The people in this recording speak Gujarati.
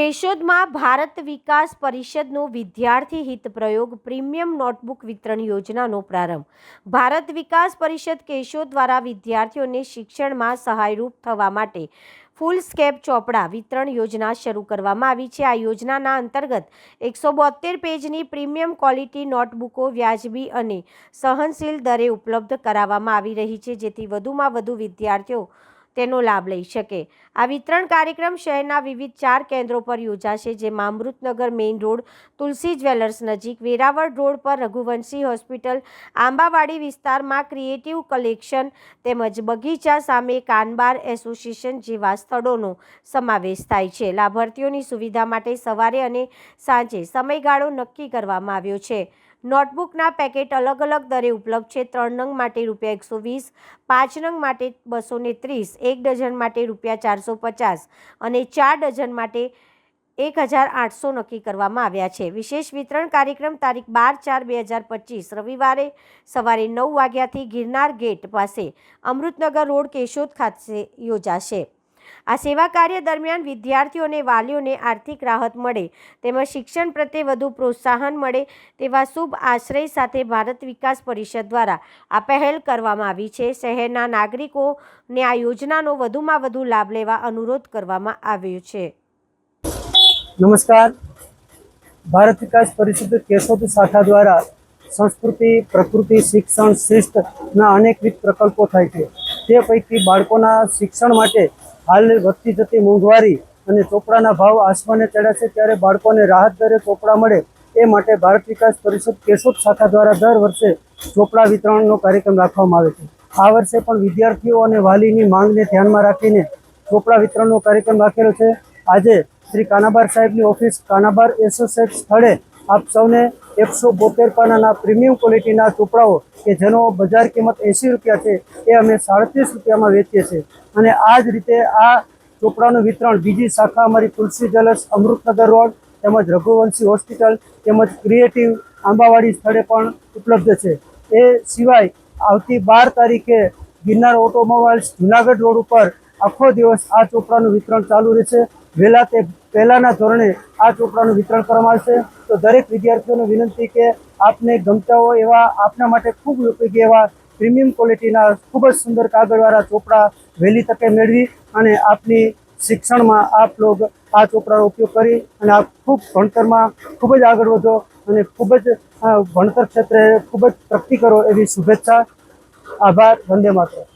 કેશોદમાં ભારત વિકાસ પરિષદનો વિદ્યાર્થી હિત પ્રયોગ પ્રીમિયમ નોટબુક વિતરણ યોજનાનો પ્રારંભ. ભારત વિકાસ પરિષદ કેશોદ દ્વારા વિદ્યાર્થીઓને શિક્ષણમાં સહાયરૂપ થવા માટે ફૂલસ્કેપ ચોપડા વિતરણ યોજના શરૂ કરવામાં આવી છે. આ યોજનાના અંતર્ગત 172 પેજની પ્રીમિયમ ક્વોલિટી નોટબુકો વ્યાજબી અને સહનશીલ દરે ઉપલબ્ધ કરાવવામાં આવી રહી છે, જેથી વધુમાં વધુ વિદ્યાર્થીઓ તેનો લાભ લઈ શકે. આ વિતરણ કાર્યક્રમ શહેરના વિવિધ 4 કેન્દ્રો પર યોજાશે, જેમાં અમૃતનગર મેઇન રોડ, તુલસી જ્વેલર્સ નજીક, વેરાવળ રોડ પર રઘુવંશી હોસ્પિટલ, આંબાવાડી વિસ્તારમાં ક્રિએટિવ કલેક્શન તેમજ બગીચા સામે કાનબાર એસોસિએશન જેવા સ્થળોનો સમાવેશ થાય છે. લાભાર્થીઓની સુવિધા માટે સવારે અને સાંજે સમયગાળો નક્કી કરવામાં આવ્યો છે. નોટબુકના પેકેટ અલગ અલગ દરે ઉપલબ્ધ છે. 3 નંગ માટે ₹120, 5 નંગ માટે ₹230, 1 ડઝન માટે ₹450 અને 4 ડઝન માટે 1800 નક્કી કરવામાં આવ્યા છે. વિશેષ વિતરણ કાર્યક્રમ તારીખ 12/4/2025 રવિવારે સવારે 9 વાગ્યાથી ગિરનાર ગેટ પાસે અમૃતનગર રોડ, કેશોદ ખાતે યોજાશે. આ સેવા કાર્ય દરમિયાન વિદ્યાર્થીઓ અને વાલીઓને આર્થિક રાહત મળે તેમજ શિક્ષણ પ્રત્યે વધુ પ્રોત્સાહન મળે તેવા શુભ આશ્રય સાથે ભારત વિકાસ પરિષદ દ્વારા આ પહેલ કરવામાં આવી છે. શહેરના નાગરિકોને આ યોજનાનો વધુમાં વધુ લાભ લેવા અનુરોધ કરવામાં આવ્યો છે. નમસ્કાર. ભારત વિકાસ પરિષદ કેશોદ શાખા દ્વારા સંસ્કૃતિ, પ્રકૃતિ, શિક્ષણ, શિસ્તના અનેકવિધ પ્રકલ્પો થાય છે. તે પૈકી બાળકોના શિક્ષણ માટે હાલ વધતી જતી મોંઘવારી અને ચોપડાના ભાવ આસમાને ચડ્યા છે, ત્યારે બાળકોને રાહત દરે ચોપડા મળે એ માટે ભારત વિકાસ પરિષદ કેશોદ શાખા દ્વારા દર વર્ષે ચોપડા વિતરણનો કાર્યક્રમ રાખવામાં આવે છે. આ વર્ષે પણ વિદ્યાર્થીઓ અને વાલીની માંગને ધ્યાનમાં રાખીને ચોપડા વિતરણનો કાર્યક્રમ રાખેલો છે. આજે શ્રી કાનાબાર સાહેબની ઓફિસ કાનાબાર એસોસિએટ સ્થળે આપ સૌને 172 પાનાના પ્રીમિયમ ક્વોલિટીના ચોપડાઓ કે જેનો બજાર કિંમત ₹80 છે એ અમે ₹37 વેચીએ છીએ. અને આ જ રીતે આ ચોપડાનું વિતરણ બીજી શાખા અમારી તુલસી જ્વેલર્સ અમૃતનગર રોડ તેમજ રઘુવંશી હોસ્પિટલ તેમજ ક્રિએટિવ આંબાવાડી સ્થળે પણ ઉપલબ્ધ છે. એ સિવાય આવતી 12 તારીખે ગિરનાર ઓટોમોબાઈલ્સ જુનાગઢ રોડ ઉપર આખો દિવસ આ ચોપડાનું વિતરણ ચાલુ રહેશે. પહેલાના ધોરણે આ ચોપડાનું વિતરણ કરવામાં આવશે. તો દરેક વિદ્યાર્થીઓને વિનંતી કે આપને ગમતા હોય એવા આપના માટે ખૂબ ઉપયોગી એવા પ્રીમિયમ ક્વોલિટીના ખૂબ જ સુંદર કાગળવાળા ચોપડા વહેલી તકે મેળવી અને આપની શિક્ષણમાં આપ લોકો આ ચોપડાનો ઉપયોગ કરી અને આપ ખૂબ ભણતરમાં ખૂબ જ આગળ વધો અને ખૂબ જ ભણતર ક્ષેત્રે ખૂબ જ પ્રગતિ કરો એવી શુભેચ્છા. આભાર. વંદે માતરમ.